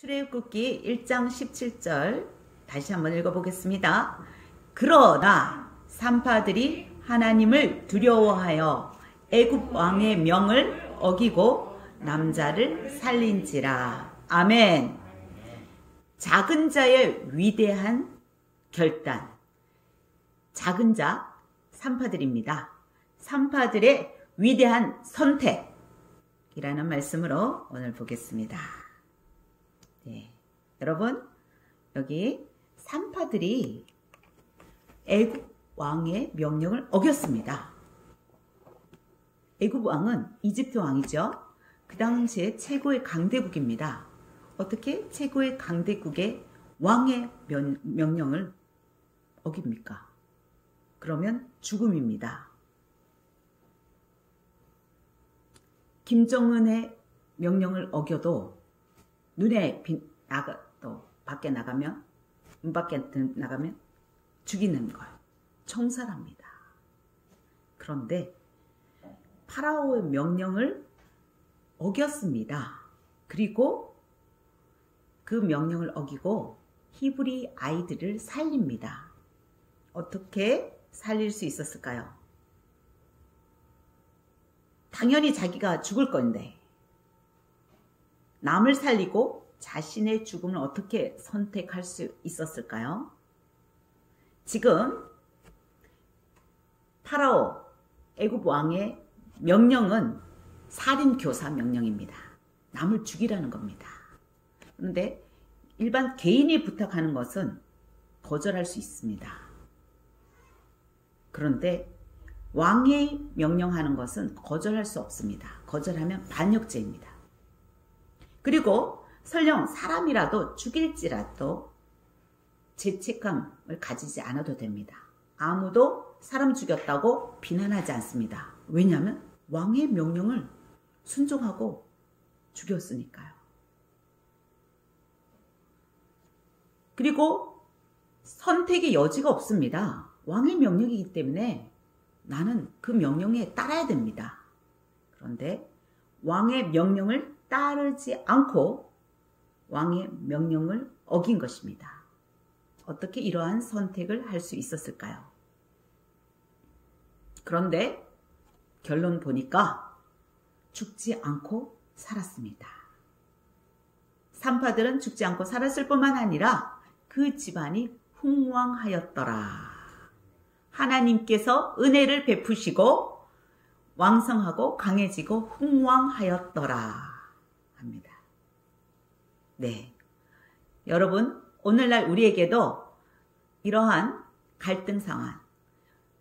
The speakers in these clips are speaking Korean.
출애굽기 1장 17절 다시 한번 읽어보겠습니다. 그러나 산파들이 하나님을 두려워하여 애굽 왕의 명을 어기고 남자를 살린지라. 아멘. 작은 자의 위대한 결단. 작은 자 산파들입니다. 산파들의 위대한 선택이라는 말씀으로 오늘 보겠습니다. 네, 여러분 여기 산파들이 애굽 왕의 명령을 어겼습니다. 애굽 왕은 이집트 왕이죠. 그 당시에 최고의 강대국입니다. 어떻게 최고의 강대국의 왕의 명령을 어깁니까? 그러면 죽음입니다. 김정은의 명령을 어겨도 눈에 또 밖에 나가면 문 밖에 나가면 죽이는 걸 총살합니다. 그런데 파라오의 명령을 어겼습니다. 그리고 그 명령을 어기고 히브리 아이들을 살립니다. 어떻게 살릴 수 있었을까요? 당연히 자기가 죽을 건데 남을 살리고 자신의 죽음을 어떻게 선택할 수 있었을까요? 지금 파라오 애굽 왕의 명령은 살인교사 명령입니다. 남을 죽이라는 겁니다. 그런데 일반 개인이 부탁하는 것은 거절할 수 있습니다. 그런데 왕이 명령하는 것은 거절할 수 없습니다. 거절하면 반역죄입니다. 그리고 설령 사람이라도 죽일지라도 죄책감을 가지지 않아도 됩니다. 아무도 사람 죽였다고 비난하지 않습니다. 왜냐하면 왕의 명령을 순종하고 죽였으니까요. 그리고 선택의 여지가 없습니다. 왕의 명령이기 때문에 나는 그 명령에 따라야 됩니다. 그런데 왕의 명령을 따르지 않고 왕의 명령을 어긴 것입니다. 어떻게 이러한 선택을 할 수 있었을까요? 그런데 결론 보니까 죽지 않고 살았습니다. 산파들은 죽지 않고 살았을 뿐만 아니라 그 집안이 흥왕하였더라. 하나님께서 은혜를 베푸시고 왕성하고 강해지고 흥왕하였더라 합니다. 네, 여러분 오늘날 우리에게도 이러한 갈등 상황,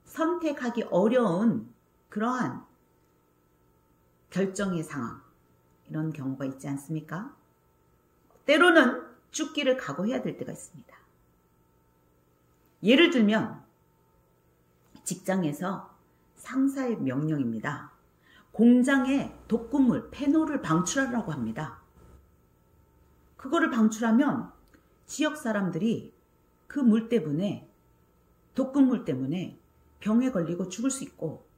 선택하기 어려운 그러한 결정의 상황, 이런 경우가 있지 않습니까? 때로는 죽기를 각오해야 될 때가 있습니다. 예를 들면 직장에서 상사의 명령입니다. 공장에 독극물, 페놀을 방출하라고 합니다. 그거를 방출하면 지역 사람들이 그 물 때문에, 독극물 때문에 병에 걸리고 죽을 수 있고,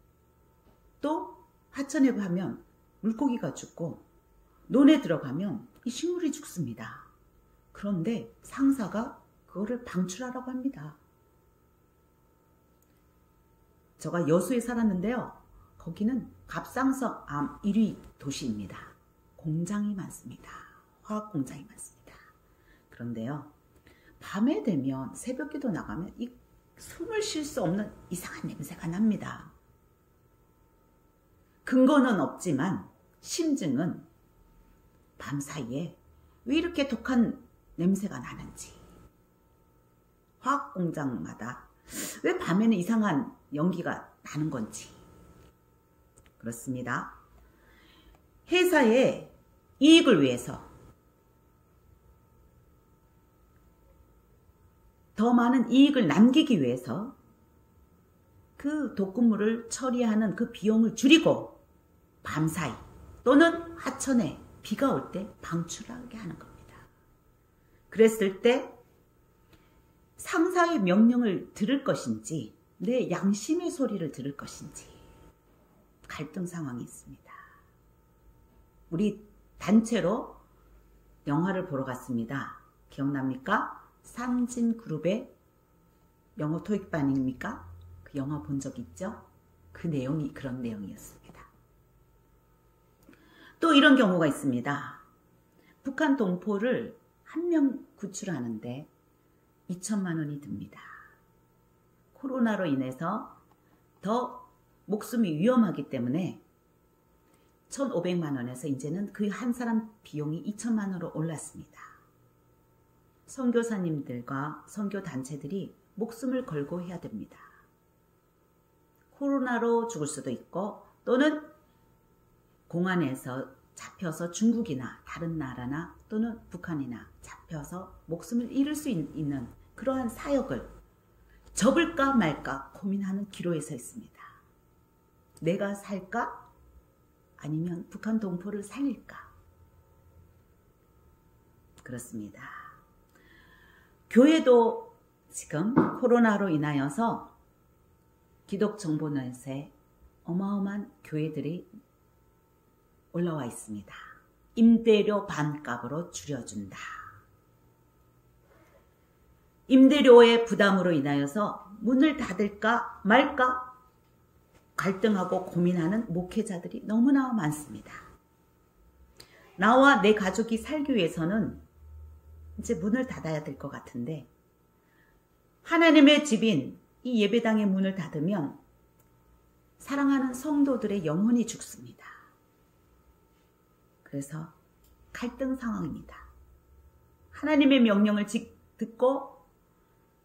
또 하천에 가면 물고기가 죽고, 논에 들어가면 이 식물이 죽습니다. 그런데 상사가 그거를 방출하라고 합니다. 제가 여수에 살았는데요. 거기는 갑상선 암 1위 도시입니다. 공장이 많습니다. 화학 공장이 많습니다. 그런데요, 밤에 되면 새벽기도 나가면 이 숨을 쉴 수 없는 이상한 냄새가 납니다. 근거는 없지만 심증은 밤사이에 왜 이렇게 독한 냄새가 나는지, 화학 공장마다 왜 밤에는 이상한 연기가 나는 건지. 그렇습니다. 회사의 이익을 위해서, 더 많은 이익을 남기기 위해서 그 독극물을 처리하는 그 비용을 줄이고 밤사이 또는 하천에 비가 올 때 방출하게 하는 겁니다. 그랬을 때 상사의 명령을 들을 것인지 내 양심의 소리를 들을 것인지 갈등 상황이 있습니다. 우리 단체로 영화를 보러 갔습니다. 기억납니까? 삼진그룹의 영어 토익반입니까? 그 영화 본 적 있죠? 그 내용이 그런 내용이었습니다. 또 이런 경우가 있습니다. 북한 동포를 한 명 구출하는데 2천만 원이 듭니다. 코로나로 인해서 더 목숨이 위험하기 때문에 1,500만 원에서 이제는 그 한 사람 비용이 2천만 원으로 올랐습니다. 선교사님들과 선교단체들이 목숨을 걸고 해야 됩니다. 코로나로 죽을 수도 있고 또는 공안에서 잡혀서 중국이나 다른 나라나 또는 북한이나 잡혀서 목숨을 잃을 수 있는 그러한 사역을 접을까 말까 고민하는 기로에 서 있습니다. 내가 살까? 아니면 북한 동포를 살릴까? 그렇습니다. 교회도 지금 코로나로 인하여서 기독정보넷에 어마어마한 교회들이 올라와 있습니다. 임대료 반값으로 줄여준다. 임대료의 부담으로 인하여서 문을 닫을까 말까 갈등하고 고민하는 목회자들이 너무나 많습니다. 나와 내 가족이 살기 위해서는 이제 문을 닫아야 될 것 같은데 하나님의 집인 이 예배당의 문을 닫으면 사랑하는 성도들의 영혼이 죽습니다. 그래서 갈등 상황입니다. 하나님의 명령을 듣고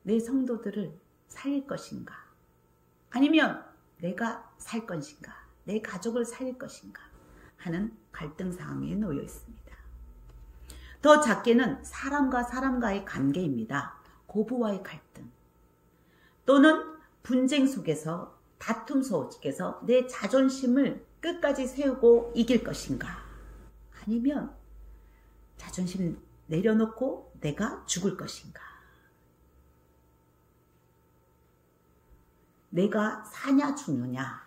내 성도들을 살릴 것인가? 아니면 내가 살 것인가? 내 가족을 살릴 것인가? 하는 갈등 상황에 놓여 있습니다. 더 작게는 사람과 사람과의 관계입니다. 고부와의 갈등 또는 분쟁 속에서 다툼 속에서 내 자존심을 끝까지 세우고 이길 것인가? 아니면 자존심 내려놓고 내가 죽을 것인가? 내가 사냐 죽느냐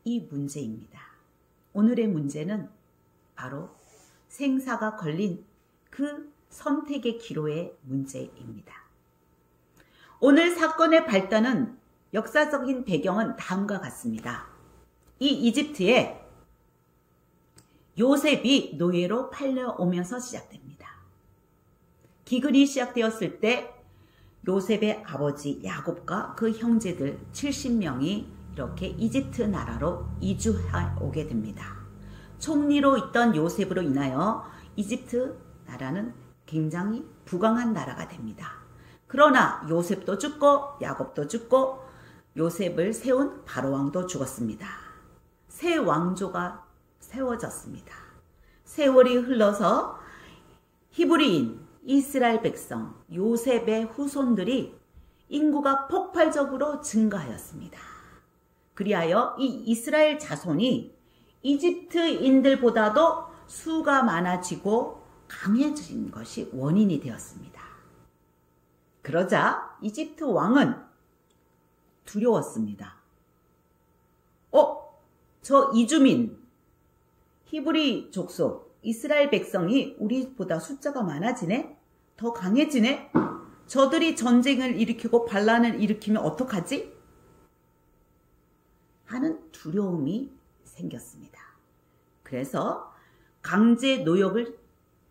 이 문제입니다. 오늘의 문제는 바로 생사가 걸린 그 선택의 기로의 문제입니다. 오늘 사건의 발단은 역사적인 배경은 다음과 같습니다. 이 이집트에 요셉이 노예로 팔려오면서 시작됩니다. 기근이 시작되었을 때 요셉의 아버지 야곱과 그 형제들 70명이 이렇게 이집트 나라로 이주해 오게 됩니다. 총리로 있던 요셉으로 인하여 이집트 나라는 굉장히 부강한 나라가 됩니다. 그러나 요셉도 죽고 야곱도 죽고 요셉을 세운 바로왕도 죽었습니다. 새 왕조가 세워졌습니다. 세월이 흘러서 히브리인 이스라엘 백성 요셉의 후손들이 인구가 폭발적으로 증가하였습니다. 그리하여 이 이스라엘 자손이 이집트인들보다도 수가 많아지고 강해진 것이 원인이 되었습니다. 그러자 이집트 왕은 두려웠습니다. 저 이주민, 히브리 족속, 이스라엘 백성이 우리보다 숫자가 많아지네? 더 강해지네? 저들이 전쟁을 일으키고 반란을 일으키면 어떡하지? 하는 두려움이 생겼습니다. 그래서 강제 노역을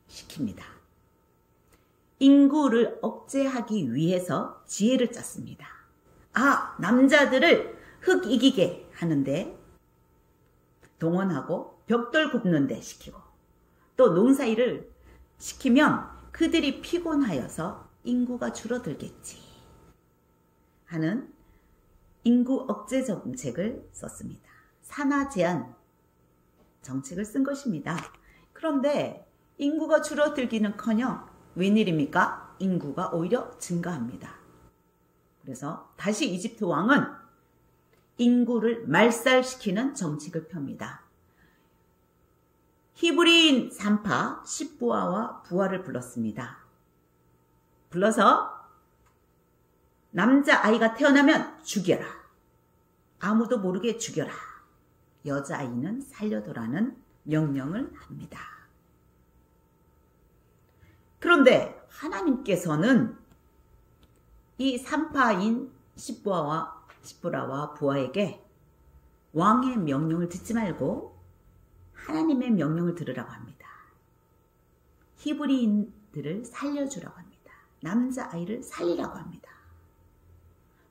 시킵니다. 인구를 억제하기 위해서 지혜를 짰습니다. 남자들을 흙 이기게 하는데 동원하고 벽돌 굽는 데 시키고 또 농사일을 시키면 그들이 피곤하여서 인구가 줄어들겠지 하는 인구 억제 정책을 썼습니다. 산하 제한 정책을 쓴 것입니다. 그런데 인구가 줄어들기는커녕 웬일입니까? 인구가 오히려 증가합니다. 그래서 다시 이집트 왕은 인구를 말살시키는 정책을 펴니다. 히브리인 산파 십부아와 부하를 불렀습니다. 불러서 남자아이가 태어나면 죽여라. 아무도 모르게 죽여라. 여자아이는 살려두라는 명령을 합니다. 그런데 하나님께서는 이 산파인 십보라와 부하에게 왕의 명령을 듣지 말고 하나님의 명령을 들으라고 합니다. 히브리인들을 살려주라고 합니다. 남자아이를 살리라고 합니다.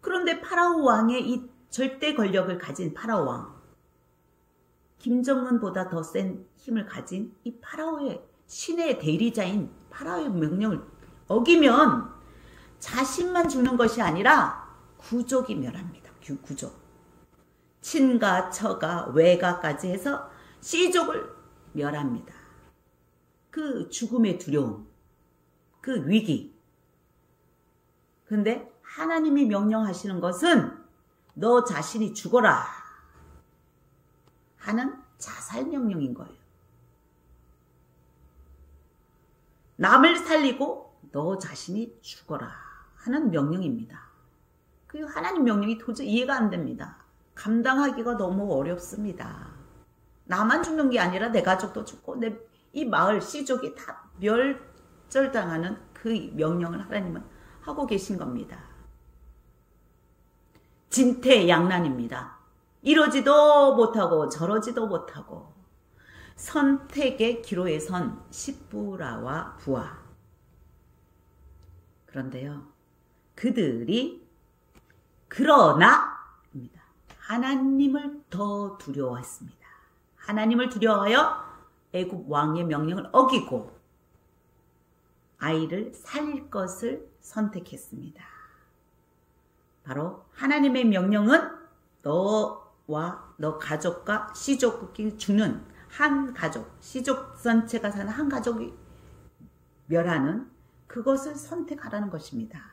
그런데 파라오 왕의 이 절대 권력을 가진 파라오 왕, 김정은보다 더 센 힘을 가진 이 파라오의 신의 대리자인 파라오의 명령을 어기면 자신만 죽는 것이 아니라 구족이 멸합니다. 구족. 친가, 처가, 외가까지 해서 씨족을 멸합니다. 그 죽음의 두려움, 그 위기. 근데 하나님이 명령하시는 것은 너 자신이 죽어라 하는 자살 명령인 거예요. 남을 살리고 너 자신이 죽어라 하는 명령입니다. 그 하나님 명령이 도저히 이해가 안 됩니다. 감당하기가 너무 어렵습니다. 나만 죽는 게 아니라 내 가족도 죽고 이 마을 씨족이 다 멸절당하는 그 명령을 하나님은 하고 계신 겁니다. 진퇴양난입니다. 이러지도 못하고 저러지도 못하고 선택의 기로에 선 십부라와 부하. 그런데요, 그들이 그러나입니다. 하나님을 더 두려워했습니다. 하나님을 두려워하여 애굽 왕의 명령을 어기고 아이를 살릴 것을 선택했습니다. 바로 하나님의 명령은 너와 너 가족과 씨족이 죽는 한 가족, 씨족 전체가 사는 한 가족이 멸하는 그것을 선택하라는 것입니다.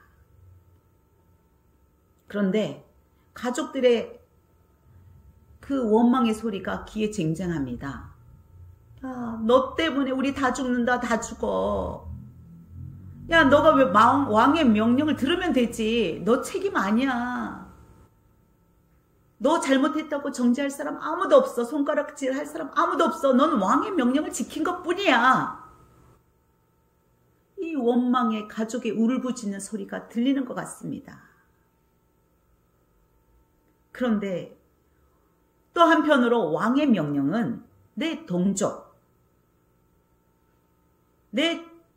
그런데 가족들의 그 원망의 소리가 귀에 쟁쟁합니다. 야, 너 때문에 우리 다 죽는다, 다 죽어. 야, 너가 왜 왕의 명령을 들으면 되지. 너 책임 아니야. 너 잘못했다고 정죄할 사람 아무도 없어. 손가락질 할 사람 아무도 없어. 넌 왕의 명령을 지킨 것뿐이야. 이 원망의 가족의 울부짖는 소리가 들리는 것 같습니다. 그런데 또 한편으로 왕의 명령은 내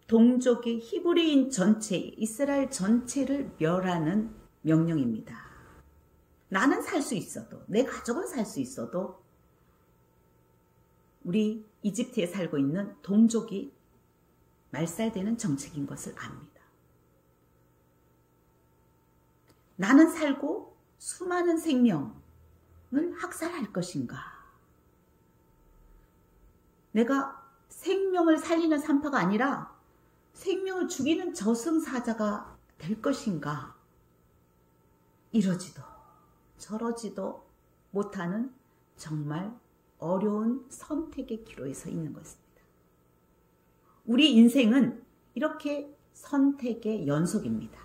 동족의 히브리인 전체, 이스라엘 전체를 멸하는 명령입니다. 나는 살 수 있어도, 내 가족은 살 수 있어도 우리 이집트에 살고 있는 동족이 말살되는 정책인 것을 압니다. 나는 살고 수많은 생명을 학살할 것인가? 내가 생명을 살리는 산파가 아니라 생명을 죽이는 저승사자가 될 것인가? 이러지도 저러지도 못하는 정말 어려운 선택의 기로에 서 있는 것입니다. 우리 인생은 이렇게 선택의 연속입니다.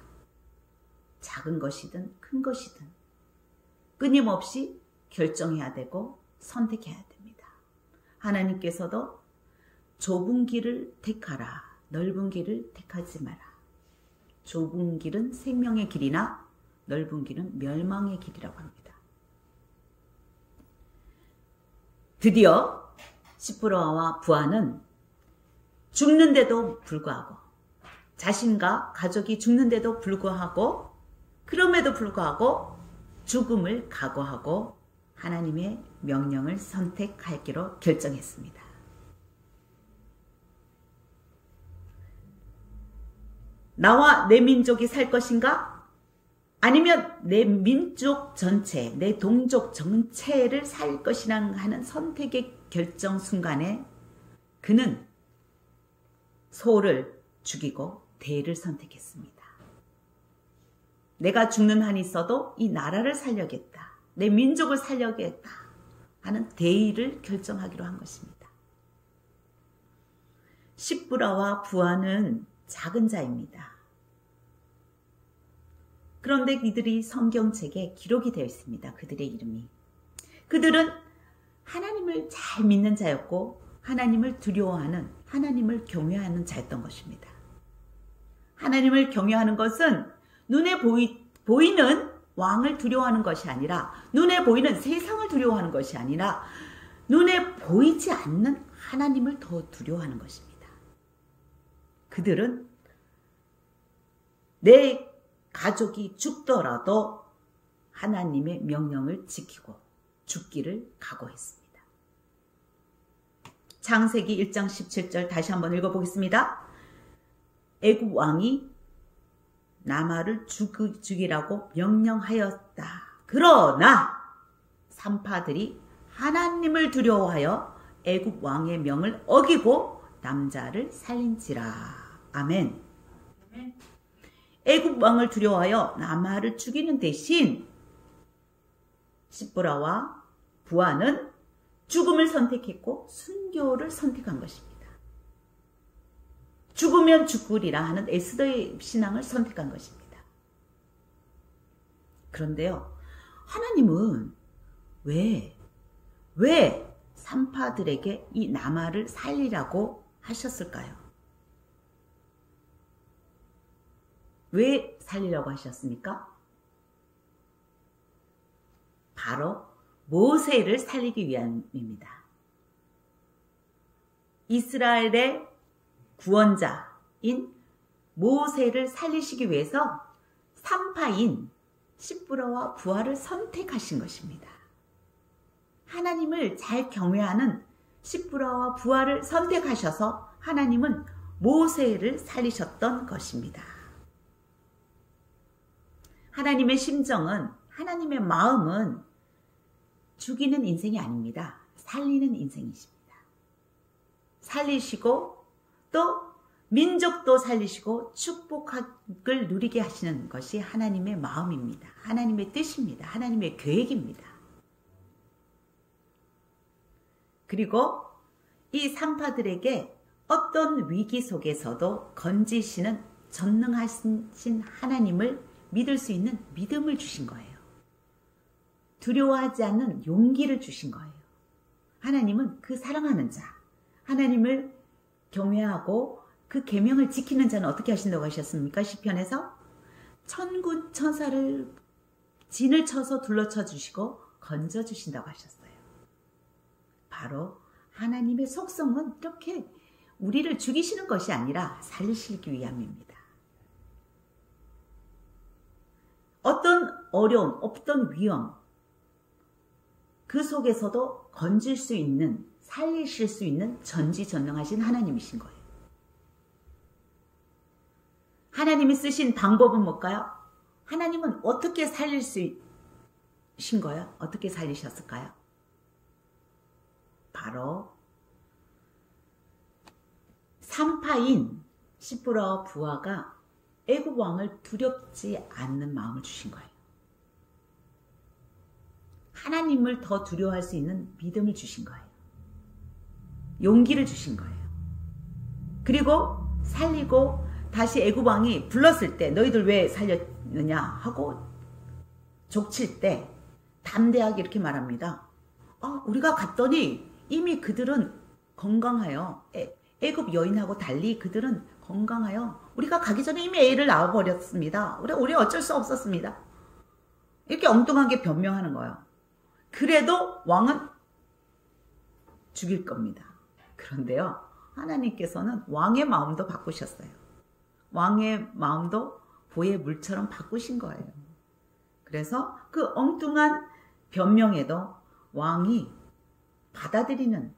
작은 것이든 큰 것이든 끊임없이 결정해야 되고 선택해야 됩니다. 하나님께서도 좁은 길을 택하라, 넓은 길을 택하지 마라. 좁은 길은 생명의 길이나 넓은 길은 멸망의 길이라고 합니다. 드디어 십부라와 부하는 죽는데도 불구하고, 자신과 가족이 죽는데도 불구하고, 그럼에도 불구하고 죽음을 각오하고 하나님의 명령을 선택하기로 결정했습니다. 나와 내 민족이 살 것인가? 아니면 내 민족 전체, 내 동족 전체를 살 것이라 하는 선택의 결정 순간에 그는 소를 죽이고 대를 선택했습니다. 내가 죽는 한이 있어도 이 나라를 살려겠다, 내 민족을 살려겠다 하는 대의를 결정하기로 한 것입니다. 십부라와 부하는 작은 자입니다. 그런데 이들이 성경책에 기록이 되어 있습니다. 그들의 이름이. 그들은 하나님을 잘 믿는 자였고 하나님을 두려워하는, 하나님을 경외하는 자였던 것입니다. 하나님을 경외하는 것은 눈에 보이는 왕을 두려워하는 것이 아니라, 눈에 보이는 세상을 두려워하는 것이 아니라 눈에 보이지 않는 하나님을 더 두려워하는 것입니다. 그들은 내 가족이 죽더라도 하나님의 명령을 지키고 죽기를 각오했습니다. 창세기 1장 17절 다시 한번 읽어보겠습니다. 애굽 왕이 나마를 죽이라고 명령하였다. 그러나 산파들이 하나님을 두려워하여 애굽 왕의 명을 어기고 남자를 살린지라. 아멘. 애굽 왕을 두려워하여 나마를 죽이는 대신 시브라와 부하는 죽음을 선택했고 순교를 선택한 것입니다. 죽으면 죽으리라 하는 에스더의 신앙을 선택한 것입니다. 그런데요, 하나님은 왜 산파들에게 이 나마를 살리라고 하셨을까요? 왜 살리라고 하셨습니까? 바로 모세를 살리기 위함입니다. 이스라엘의 구원자인 모세를 살리시기 위해서 산파인 시브라와 부하를 선택하신 것입니다. 하나님을 잘 경외하는 시브라와 부하를 선택하셔서 하나님은 모세를 살리셨던 것입니다. 하나님의 심정은, 하나님의 마음은 죽이는 인생이 아닙니다. 살리는 인생이십니다. 살리시고 또 민족도 살리시고 축복을 누리게 하시는 것이 하나님의 마음입니다. 하나님의 뜻입니다. 하나님의 계획입니다. 그리고 이 산파들에게 어떤 위기 속에서도 건지시는 전능하신 하나님을 믿을 수 있는 믿음을 주신 거예요. 두려워하지 않는 용기를 주신 거예요. 하나님은 그 사랑하는 자, 하나님을 경외하고 그 계명을 지키는 자는 어떻게 하신다고 하셨습니까? 시편에서 천군 천사를 진을 쳐서 둘러쳐 주시고 건져 주신다고 하셨어요. 바로 하나님의 속성은 이렇게 우리를 죽이시는 것이 아니라 살리시기 위함입니다. 어떤 어려움, 어떤 위험, 그 속에서도 건질 수 있는, 살리실 수 있는 전지전능하신 하나님이신 거예요. 하나님이 쓰신 방법은 뭘까요? 하나님은 어떻게 살릴 수 있으신 거예요? 어떻게 살리셨을까요? 바로 산파인 시브라와 부하가 애굽 왕을 두렵지 않는 마음을 주신 거예요. 하나님을 더 두려워할 수 있는 믿음을 주신 거예요. 용기를 주신 거예요. 그리고 살리고 다시 애굽 왕이 불렀을 때 너희들 왜 살렸느냐 하고 족칠 때 담대하게 이렇게 말합니다. 우리가 갔더니 이미 그들은 건강하여, 애굽 여인하고 달리 그들은 건강하여 우리가 가기 전에 이미 애를 낳아버렸습니다. 우리 어쩔 수 없었습니다. 이렇게 엉뚱하게 변명하는 거예요. 그래도 왕은 죽일 겁니다. 그런데요, 하나님께서는 왕의 마음도 바꾸셨어요. 왕의 마음도 보의 물처럼 바꾸신 거예요. 그래서 그 엉뚱한 변명에도 왕이 받아들이는,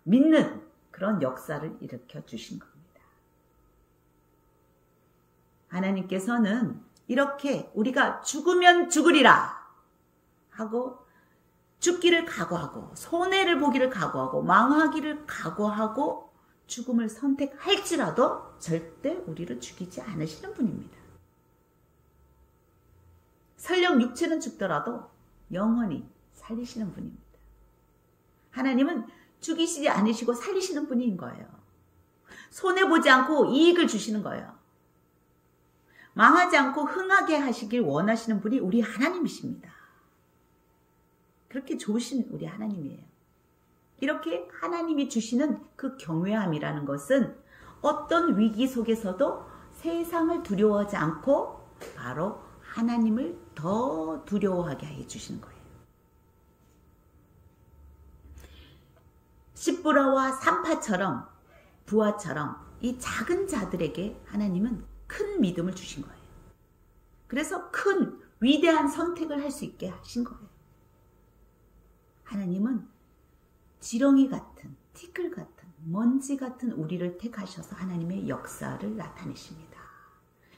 믿는 그런 역사를 일으켜 주신 겁니다. 하나님께서는 이렇게 우리가 죽으면 죽으리라 하고 죽기를 각오하고 손해를 보기를 각오하고 망하기를 각오하고 죽음을 선택할지라도 절대 우리를 죽이지 않으시는 분입니다. 설령 육체는 죽더라도 영원히 살리시는 분입니다. 하나님은 죽이시지 않으시고 살리시는 분인 거예요. 손해보지 않고 이익을 주시는 거예요. 망하지 않고 흥하게 하시길 원하시는 분이 우리 하나님이십니다. 그렇게 좋으신 우리 하나님이에요. 이렇게 하나님이 주시는 그 경외함이라는 것은 어떤 위기 속에서도 세상을 두려워하지 않고 바로 하나님을 더 두려워하게 해주시는 거예요. 십부라와 산파처럼 부하처럼 이 작은 자들에게 하나님은 큰 믿음을 주신 거예요. 그래서 큰 위대한 선택을 할 수 있게 하신 거예요. 하나님은 지렁이 같은, 티끌 같은, 먼지 같은 우리를 택하셔서 하나님의 역사를 나타내십니다.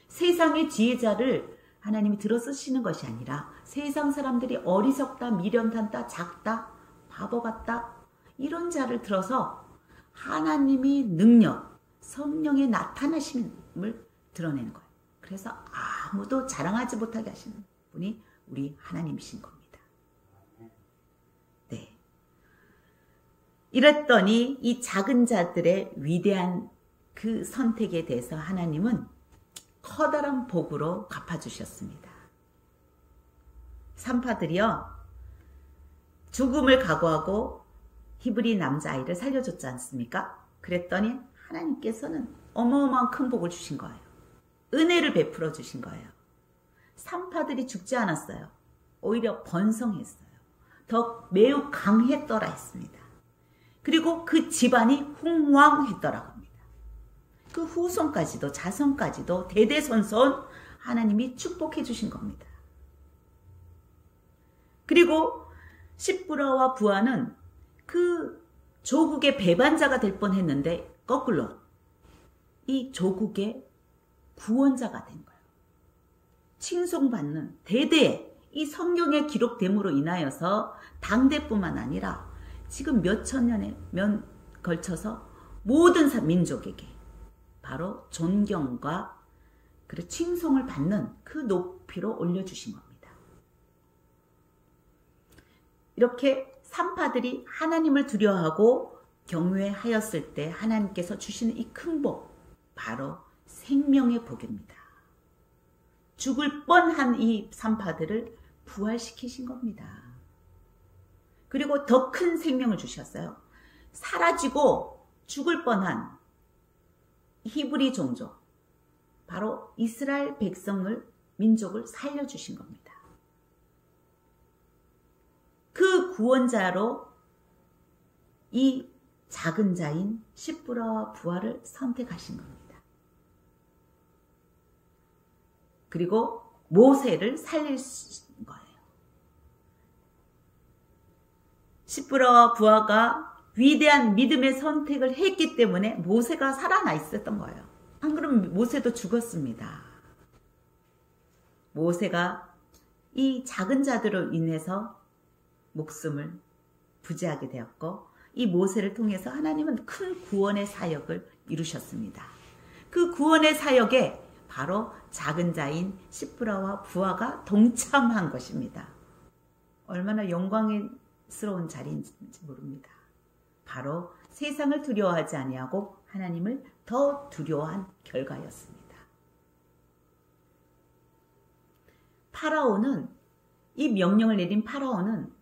세상의 지혜자를 하나님이 들어 쓰시는 것이 아니라 세상 사람들이 어리석다, 미련탄다, 작다, 바보 같다 이런 자를 들어서 하나님이 능력, 성령의 나타나심을 드러내는 거예요. 그래서 아무도 자랑하지 못하게 하시는 분이 우리 하나님이신 겁니다. 네. 이랬더니 이 작은 자들의 위대한 그 선택에 대해서 하나님은 커다란 복으로 갚아주셨습니다. 산파들이요, 죽음을 각오하고 히브리 남자아이를 살려줬지 않습니까? 그랬더니 하나님께서는 어마어마한 큰 복을 주신 거예요. 은혜를 베풀어 주신 거예요. 산파들이 죽지 않았어요. 오히려 번성했어요. 더 매우 강했더라 했습니다. 그리고 그 집안이 흥왕했더라고 합니다. 그 후손까지도 자손까지도 대대손손 하나님이 축복해 주신 겁니다. 그리고 십부라와 부하는 그 조국의 배반자가 될 뻔했는데 거꾸로 이 조국의 구원자가 된 거예요. 칭송받는 대대에 이 성경에 기록됨으로 인하여서 당대뿐만 아니라 지금 몇천 년에 걸쳐서 모든 민족에게 바로 존경과 그리고 칭송을 받는 그 높이로 올려주신 겁니다. 이렇게 산파들이 하나님을 두려워하고 경외하였을 때 하나님께서 주시는 이 큰 복, 바로 생명의 복입니다. 죽을 뻔한 이 산파들을 부활시키신 겁니다. 그리고 더 큰 생명을 주셨어요. 사라지고 죽을 뻔한 히브리 종족, 바로 이스라엘 백성을, 민족을 살려주신 겁니다. 그 구원자로 이 작은 자인 십부라와 부하를 선택하신 겁니다. 그리고 모세를 살릴 거예요. 십부라와 부하가 위대한 믿음의 선택을 했기 때문에 모세가 살아나 있었던 거예요. 안 그러면 모세도 죽었습니다. 모세가 이 작은 자들로 인해서 목숨을 부지하게 되었고, 이 모세를 통해서 하나님은 큰 구원의 사역을 이루셨습니다. 그 구원의 사역에 바로 작은 자인 십부라와 부하가 동참한 것입니다. 얼마나 영광스러운 자리인지 모릅니다. 바로 세상을 두려워하지 아니하고 하나님을 더 두려워한 결과였습니다. 파라오는, 이 명령을 내린 파라오는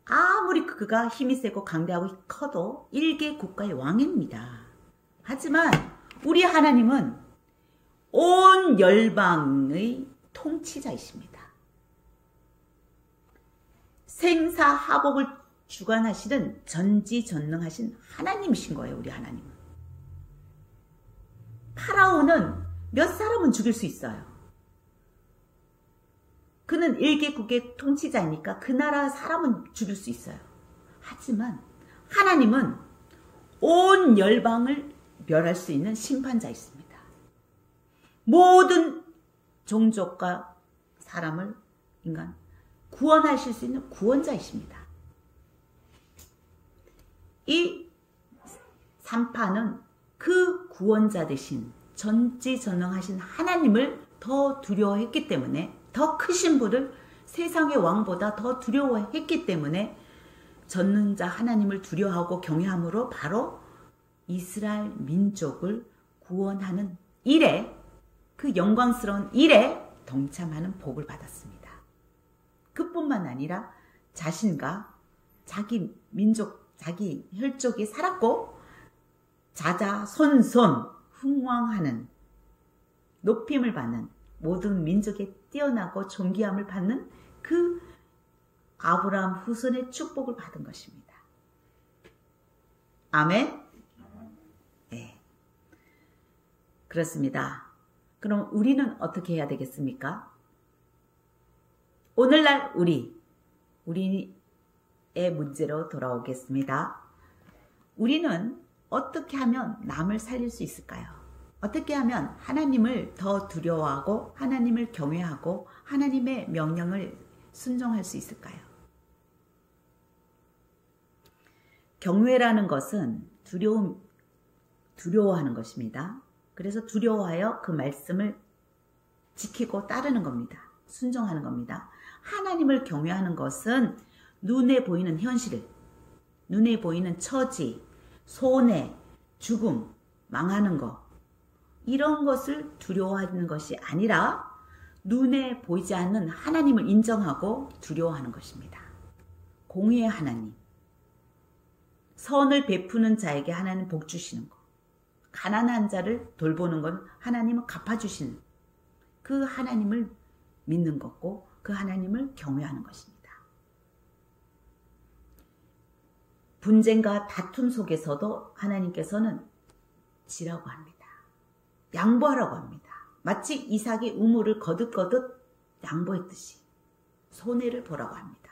아무리 그가 힘이 세고 강대하고 커도 일개 국가의 왕입니다. 하지만 우리 하나님은 온 열방의 통치자이십니다. 생사하복을 주관하시는 전지전능하신 하나님이신 거예요. 우리 하나님은. 파라오는 몇 사람은 죽일 수 있어요. 그는 일개국의 통치자이니까 그 나라 사람은 죽일 수 있어요. 하지만 하나님은 온 열방을 멸할 수 있는 심판자이십니다. 모든 종족과 사람을, 인간, 구원하실 수 있는 구원자이십니다. 이 산파는 그 구원자 되신 전지전능하신 하나님을 더 두려워했기 때문에, 더 크신 분을 세상의 왕보다 더 두려워했기 때문에 전능자 하나님을 두려워하고 경외함으로 바로 이스라엘 민족을 구원하는 일에, 그 영광스러운 일에 동참하는 복을 받았습니다. 그뿐만 아니라 자신과 자기 민족, 자기 혈족이 살았고 자자손손 흥왕하는 높임을 받는, 모든 민족에 뛰어나고 존귀함을 받는 그 아브라함 후손의 축복을 받은 것입니다. 아멘? 네. 그렇습니다. 그럼 우리는 어떻게 해야 되겠습니까? 오늘날 우리의 문제로 돌아오겠습니다. 우리는 어떻게 하면 남을 살릴 수 있을까요? 어떻게 하면 하나님을 더 두려워하고 하나님을 경외하고 하나님의 명령을 순종할 수 있을까요? 경외라는 것은 두려워하는 것입니다. 그래서 두려워하여 그 말씀을 지키고 따르는 겁니다. 순종하는 겁니다. 하나님을 경외하는 것은 눈에 보이는 현실, 눈에 보이는 처지, 손해, 죽음, 망하는 것, 이런 것을 두려워하는 것이 아니라 눈에 보이지 않는 하나님을 인정하고 두려워하는 것입니다. 공의의 하나님, 선을 베푸는 자에게 하나님 복 주시는 것, 가난한 자를 돌보는 건 하나님은 갚아주시는 그 하나님을 믿는 것고 그 하나님을 경외하는 것입니다. 분쟁과 다툼 속에서도 하나님께서는 지라고 합니다. 양보하라고 합니다. 마치 이삭이 우물을 거듭거듭 양보했듯이 손해를 보라고 합니다.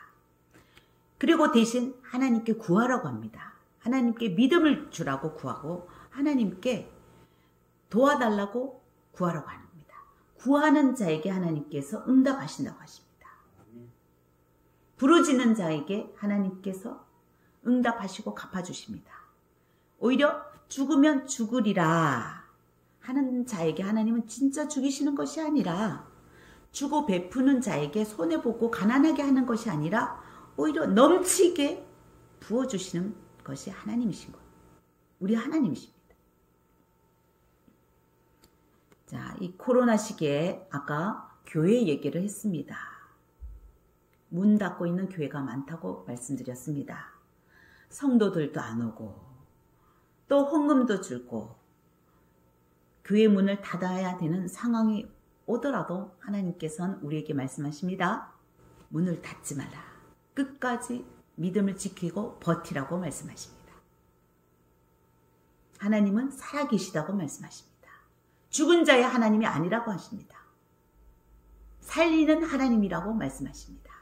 그리고 대신 하나님께 구하라고 합니다. 하나님께 믿음을 주라고 구하고 하나님께 도와달라고 구하라고 합니다. 구하는 자에게 하나님께서 응답하신다고 하십니다. 부르짖는 자에게 하나님께서 응답하시고 갚아주십니다. 오히려 죽으면 죽으리라 하는 자에게 하나님은 진짜 죽이시는 것이 아니라 주고 베푸는 자에게 손해보고 가난하게 하는 것이 아니라 오히려 넘치게 부어주시는 것이 하나님이신 거예요. 우리 하나님이십니다. 자, 이 코로나 시기에 아까 교회 얘기를 했습니다. 문 닫고 있는 교회가 많다고 말씀드렸습니다. 성도들도 안 오고 또 헌금도 줄고 교회 문을 닫아야 되는 상황이 오더라도 하나님께서는 우리에게 말씀하십니다. 문을 닫지 말라. 끝까지 믿음을 지키고 버티라고 말씀하십니다. 하나님은 살아계시다고 말씀하십니다. 죽은 자의 하나님이 아니라고 하십니다. 살리는 하나님이라고 말씀하십니다.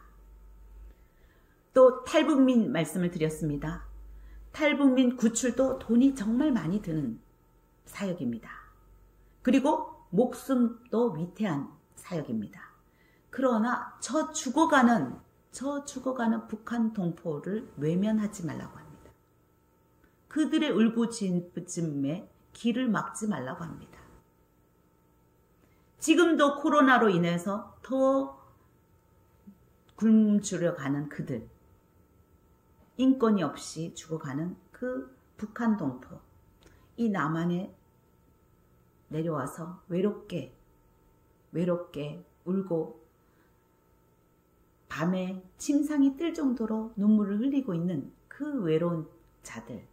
또 탈북민 말씀을 드렸습니다. 탈북민 구출도 돈이 정말 많이 드는 사역입니다. 그리고 목숨도 위태한 사역입니다. 그러나 저 죽어가는 북한 동포를 외면하지 말라고 합니다. 그들의 울부짖음에 길을 막지 말라고 합니다. 지금도 코로나로 인해서 더 굶주려 가는 그들, 인권이 없이 죽어가는 그 북한 동포, 이 남한에 내려와서 외롭게 울고 밤에 침상이 뜰 정도로 눈물을 흘리고 있는 그 외로운 자들,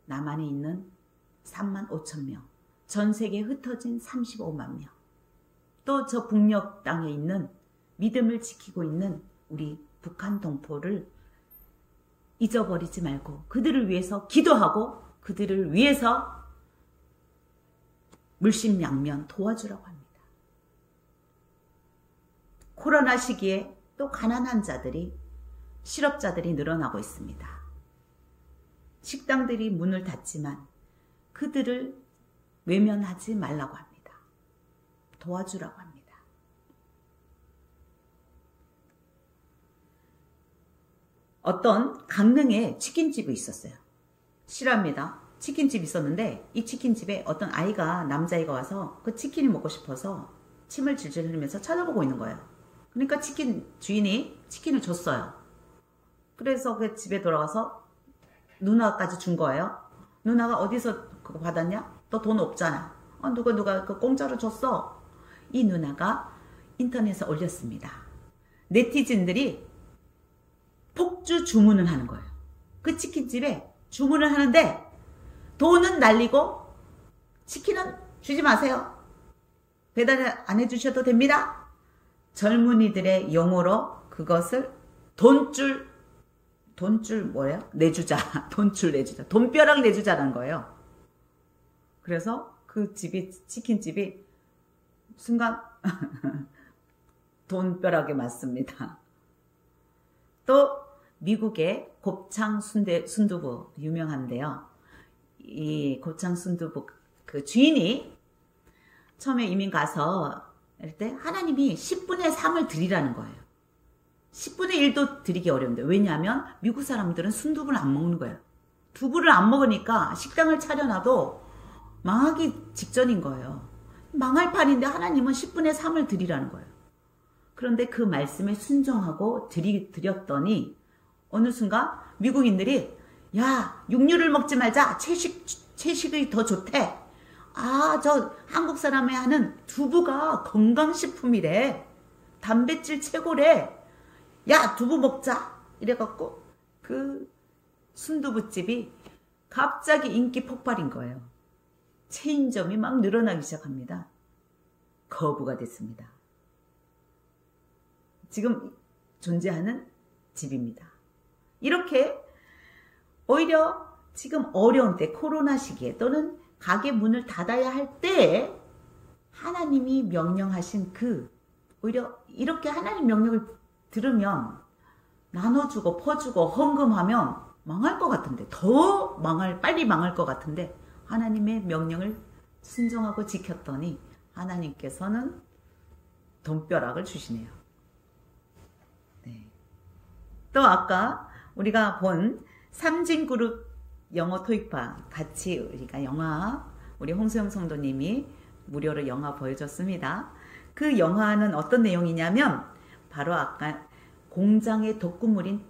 남한에 있는 3만 5천 명, 전 세계에 흩어진 35만 명, 또 저 북녘 땅에 있는 믿음을 지키고 있는 우리 북한 동포를 잊어버리지 말고 그들을 위해서 기도하고 그들을 위해서 물심양면 도와주라고 합니다. 코로나 시기에 또 가난한 자들이, 실업자들이 늘어나고 있습니다. 식당들이 문을 닫지만 그들을 외면하지 말라고 합니다. 도와주라고 합니다. 어떤 강릉에 치킨집이 있었어요. 실화입니다. 치킨집이 있었는데 이 치킨집에 어떤 아이가, 남자아이가 와서 그 치킨이 먹고 싶어서 침을 질질 흘리면서 쳐다보고 있는 거예요. 그러니까 치킨 주인이 치킨을 줬어요. 그래서 그 집에 돌아가서 누나까지 준 거예요. 누나가 어디서 그거 받았냐? 너 돈 없잖아. 누가 그 공짜로 줬어. 이 누나가 인터넷에 올렸습니다. 네티즌들이 폭주 주문을 하는 거예요. 그 치킨집에 주문을 하는데 돈은 날리고 치킨은 주지 마세요. 배달 안 해주셔도 됩니다. 젊은이들의 용어로 그것을 돈줄 뭐예요? 내주자. 돈줄 내주자. 돈벼락 내주자라는 거예요. 그래서 그 집이, 치킨집이 순간 돈벼락에 맞습니다. 또 미국의 곱창 순두부 유명한데요. 이 곱창 순두부 그 주인이 처음에 이민 가서 할 때 하나님이 10분의 3을 드리라는 거예요. 10분의 1도 드리기 어려운데, 왜냐하면 미국 사람들은 순두부를 안 먹는 거예요. 두부를 안 먹으니까 식당을 차려놔도 망하기 직전인 거예요. 망할 판인데 하나님은 10분의 3을 드리라는 거예요. 그런데 그 말씀에 순종하고 드렸더니 어느 순간 미국인들이 야, 육류를 먹지 말자. 채식이 더 좋대. 아, 저 한국 사람이 하는 두부가 건강식품이래. 단백질 최고래. 야, 두부 먹자. 이래갖고 그 순두부집이 갑자기 인기 폭발인 거예요. 체인점이 막 늘어나기 시작합니다. 거부가 됐습니다. 지금 존재하는 집입니다. 이렇게 오히려 지금 어려운 때, 코로나 시기에 또는 가게 문을 닫아야 할 때에 하나님이 명령하신 오히려 이렇게 하나님 명령을 들으면 나눠주고 퍼주고 헌금하면 망할 것 같은데, 빨리 망할 것 같은데 하나님의 명령을 순종하고 지켰더니 하나님께서는 돈벼락을 주시네요. 네. 또 아까 우리가 본 삼진그룹 영어 토익파 같이 우리가 우리 홍수영 성도님이 무료로 영화 보여줬습니다. 그 영화는 어떤 내용이냐면 바로 아까 공장의 독극물인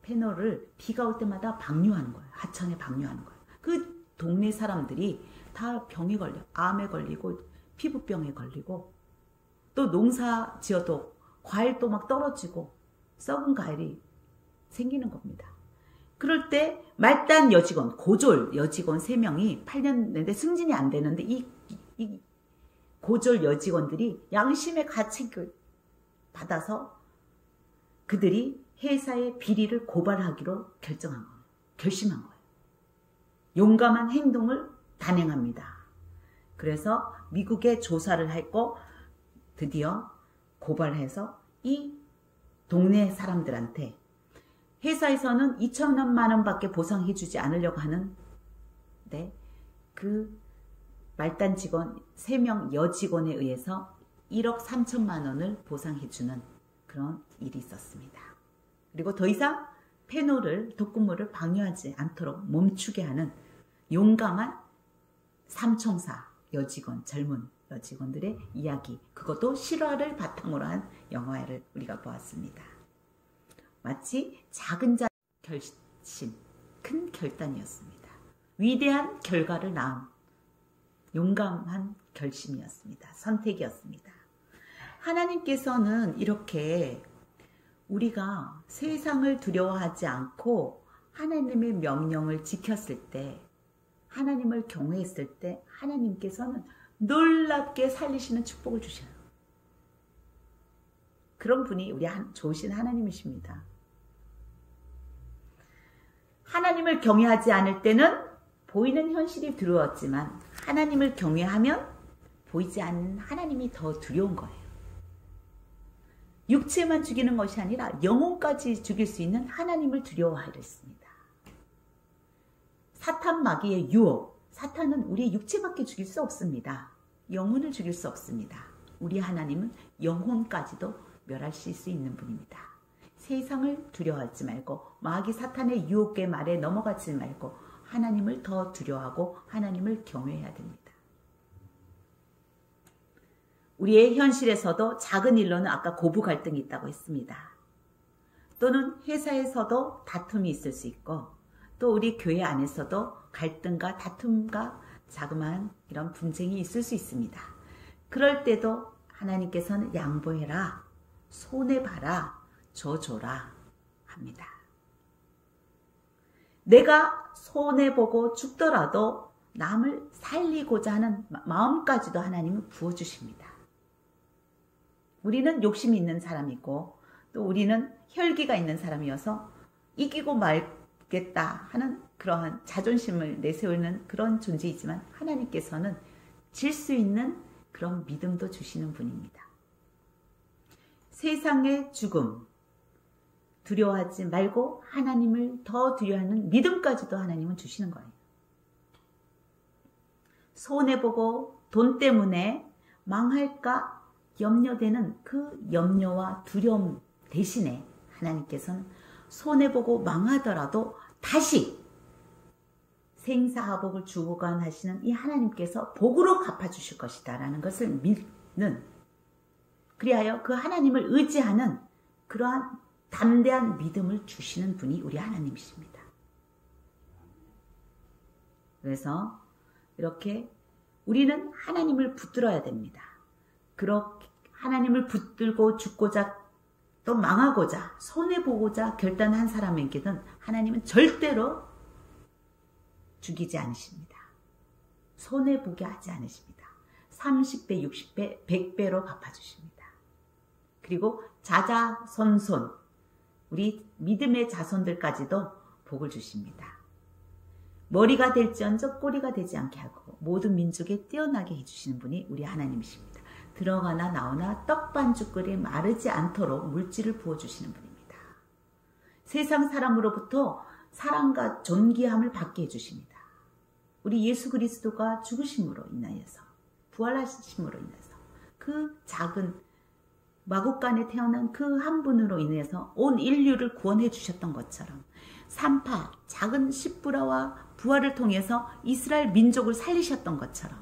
페놀을 비가 올 때마다 방류하는 거예요. 하천에 방류하는 거예요. 그 동네 사람들이 다 병에 걸려, 암에 걸리고 피부병에 걸리고, 또 농사 지어도 과일도 막 떨어지고 썩은 과일이 생기는 겁니다. 그럴 때 말단 여직원, 고졸 여직원 3명이 8년 내내 승진이 안 되는데 이 고졸 여직원들이 양심의 가책을 받아서 그들이 회사의 비리를 고발하기로 결심한 거예요. 용감한 행동을 단행합니다. 그래서 미국에 조사를 했고 드디어 고발해서 이 동네 사람들한테 회사에서는 2천만 원밖에 보상해주지 않으려고 하는데 그 말단 직원 3명 여직원에 의해서 1억 3천만 원을 보상해주는 그런 일이 있었습니다. 그리고 더 이상 독극물을 방류하지 않도록 멈추게 하는 용감한 삼총사 여직원, 젊은 여직원들의 이야기, 그것도 실화를 바탕으로 한 영화를 우리가 보았습니다. 마치 작은 자 결심, 큰 결단이었습니다. 위대한 결과를 낳은 용감한 결심이었습니다. 선택이었습니다. 하나님께서는 이렇게 우리가 세상을 두려워하지 않고 하나님의 명령을 지켰을 때, 하나님을 경외했을 때 하나님께서는 놀랍게 살리시는 축복을 주셔요. 그런 분이 우리 좋으신 하나님이십니다. 하나님을 경외하지 않을 때는 보이는 현실이 두려웠지만 하나님을 경외하면 보이지 않는 하나님이 더 두려운 거예요. 육체만 죽이는 것이 아니라 영혼까지 죽일 수 있는 하나님을 두려워하려 했습니다. 사탄 마귀의 유혹, 사탄은 우리의 육체밖에 죽일 수 없습니다. 영혼을 죽일 수 없습니다. 우리 하나님은 영혼까지도 멸하실 수 있는 분입니다. 세상을 두려워하지 말고 마귀 사탄의 유혹의 말에 넘어가지 말고 하나님을 더 두려워하고 하나님을 경외해야 됩니다. 우리의 현실에서도 작은 일로는 아까 고부 갈등이 있다고 했습니다. 또는 회사에서도 다툼이 있을 수 있고, 또 우리 교회 안에서도 갈등과 다툼과 자그마한 이런 분쟁이 있을 수 있습니다. 그럴 때도 하나님께서는 양보해라, 손해봐라, 줘줘라 합니다. 내가 손해보고 죽더라도 남을 살리고자 하는 마음까지도 하나님은 부어주십니다. 우리는 욕심이 있는 사람이고 또 우리는 혈기가 있는 사람이어서 이기고 말겠다 하는 그러한 자존심을 내세우는 그런 존재이지만 하나님께서는 질 수 있는 그런 믿음도 주시는 분입니다. 세상의 죽음 두려워하지 말고 하나님을 더 두려워하는 믿음까지도 하나님은 주시는 거예요. 손해보고 돈 때문에 망할까 염려되는 그 염려와 두려움 대신에 하나님께서는 손해보고 망하더라도 다시 생사화복을 주관하시는 이 하나님께서 복으로 갚아주실 것이다 라는 것을 믿는, 그리하여 그 하나님을 의지하는 그러한 담대한 믿음을 주시는 분이 우리 하나님이십니다. 그래서 이렇게 우리는 하나님을 붙들어야 됩니다. 그렇게 하나님을 붙들고 죽고자 또 망하고자 손해보고자 결단한 사람에게는 하나님은 절대로 죽이지 않으십니다. 손해보게 하지 않으십니다. 30배, 60배, 100배로 갚아주십니다. 그리고 자자손손 우리 믿음의 자손들까지도 복을 주십니다. 머리가 될지언정 꼬리가 되지 않게 하고 모든 민족에 뛰어나게 해주시는 분이 우리 하나님이십니다. 들어가나 나오나 떡반죽거리에 마르지 않도록 물질을 부어주시는 분입니다. 세상 사람으로부터 사랑과 존귀함을 받게 해주십니다. 우리 예수 그리스도가 죽으심으로 인하여서 부활하심으로 인해서 그 작은 마국간에 태어난 그 한 분으로 인해서 온 인류를 구원해 주셨던 것처럼 산파 작은 십부라와 부활을 통해서 이스라엘 민족을 살리셨던 것처럼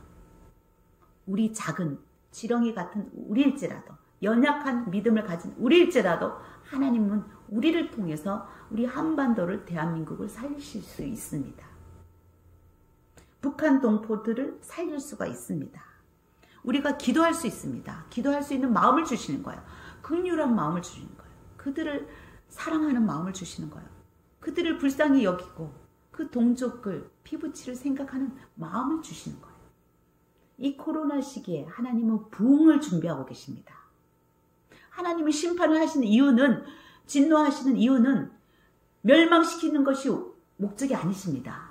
우리 작은 지렁이 같은 우리일지라도 연약한 믿음을 가진 우리일지라도 하나님은 우리를 통해서 우리 한반도를 대한민국을 살리실 수 있습니다. 북한 동포들을 살릴 수가 있습니다. 우리가 기도할 수 있습니다. 기도할 수 있는 마음을 주시는 거예요. 긍휼한 마음을 주시는 거예요. 그들을 사랑하는 마음을 주시는 거예요. 그들을 불쌍히 여기고 그 동족을 피부치를 생각하는 마음을 주시는 거예요. 이 코로나 시기에 하나님은 부흥을 준비하고 계십니다. 하나님은 심판을 하시는 이유는, 진노하시는 이유는 멸망시키는 것이 목적이 아니십니다.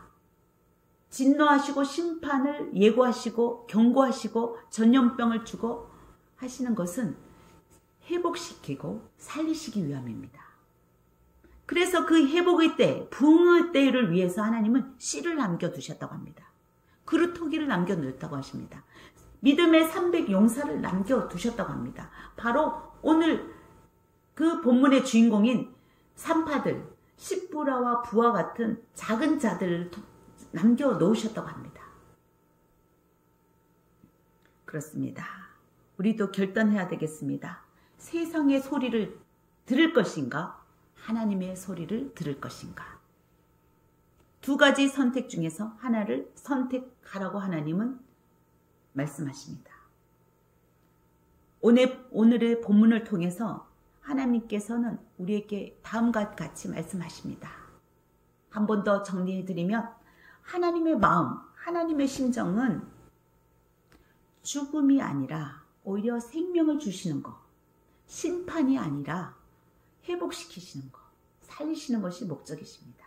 진노하시고 심판을 예고하시고 경고하시고 전염병을 주고 하시는 것은 회복시키고 살리시기 위함입니다. 그래서 그 회복의 때, 부흥의 때를 위해서 하나님은 씨를 남겨두셨다고 합니다. 그릇 토기를 남겨놓았다고 하십니다. 믿음의 300 용사를 남겨두셨다고 합니다. 바로 오늘 그 본문의 주인공인 산파들, 십부라와 부와 같은 작은 자들을 남겨놓으셨다고 합니다. 그렇습니다. 우리도 결단해야 되겠습니다. 세상의 소리를 들을 것인가? 하나님의 소리를 들을 것인가? 두 가지 선택 중에서 하나를 선택하라고 하나님은 말씀하십니다. 오늘의 본문을 통해서 하나님께서는 우리에게 다음과 같이 말씀하십니다. 한 번 더 정리해드리면 하나님의 마음, 하나님의 심정은 죽음이 아니라 오히려 생명을 주시는 것, 심판이 아니라 회복시키시는 것, 살리시는 것이 목적이십니다.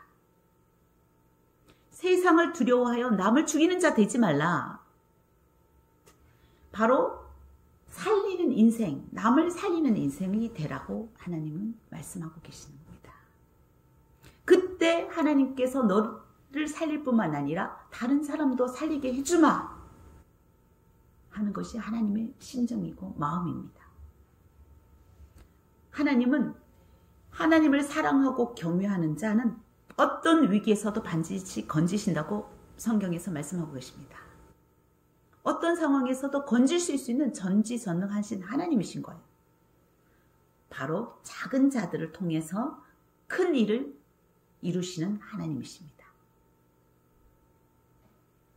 세상을 두려워하여 남을 죽이는 자 되지 말라. 바로 살리는 인생, 남을 살리는 인생이 되라고 하나님은 말씀하고 계시는 겁니다. 그때 하나님께서 너를 살릴 뿐만 아니라 다른 사람도 살리게 해주마 하는 것이 하나님의 심정이고 마음입니다. 하나님은 하나님을 사랑하고 경외하는 자는 어떤 위기에서도 반드시 건지신다고 성경에서 말씀하고 계십니다. 어떤 상황에서도 건지실 수 있는 전지전능하신 하나님이신 거예요. 바로 작은 자들을 통해서 큰 일을 이루시는 하나님이십니다.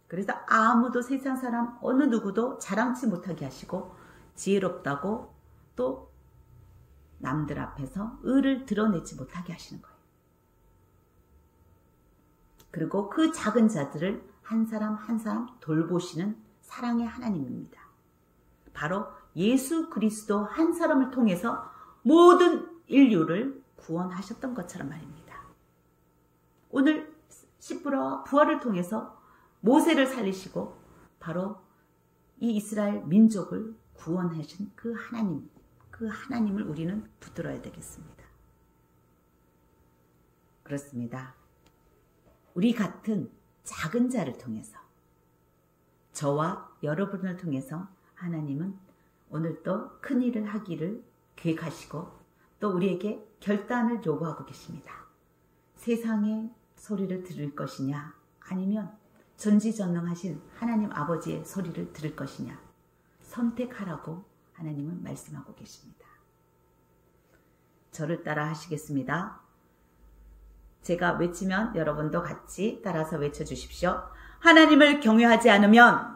그래서 아무도 세상 사람 어느 누구도 자랑치 못하게 하시고 지혜롭다고 또 남들 앞에서 의를 드러내지 못하게 하시는 거예요. 그리고 그 작은 자들을 한 사람 한 사람 돌보시는 사랑의 하나님입니다. 바로 예수 그리스도 한 사람을 통해서 모든 인류를 구원하셨던 것처럼 말입니다. 오늘 십부라와 부활을 통해서 모세를 살리시고 바로 이 이스라엘 민족을 구원하신 그 하나님을 우리는 붙들어야 되겠습니다. 그렇습니다. 우리 같은 작은 자를 통해서, 저와 여러분을 통해서 하나님은 오늘도 큰 일을 하기를 계획하시고 또 우리에게 결단을 요구하고 계십니다. 세상의 소리를 들을 것이냐, 아니면 전지전능하신 하나님 아버지의 소리를 들을 것이냐, 선택하라고 하나님은 말씀하고 계십니다. 저를 따라 하시겠습니다. 제가 외치면 여러분도 같이 따라서 외쳐주십시오. 하나님을 경외하지 않으면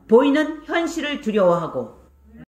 보이는 현실을 두려워하고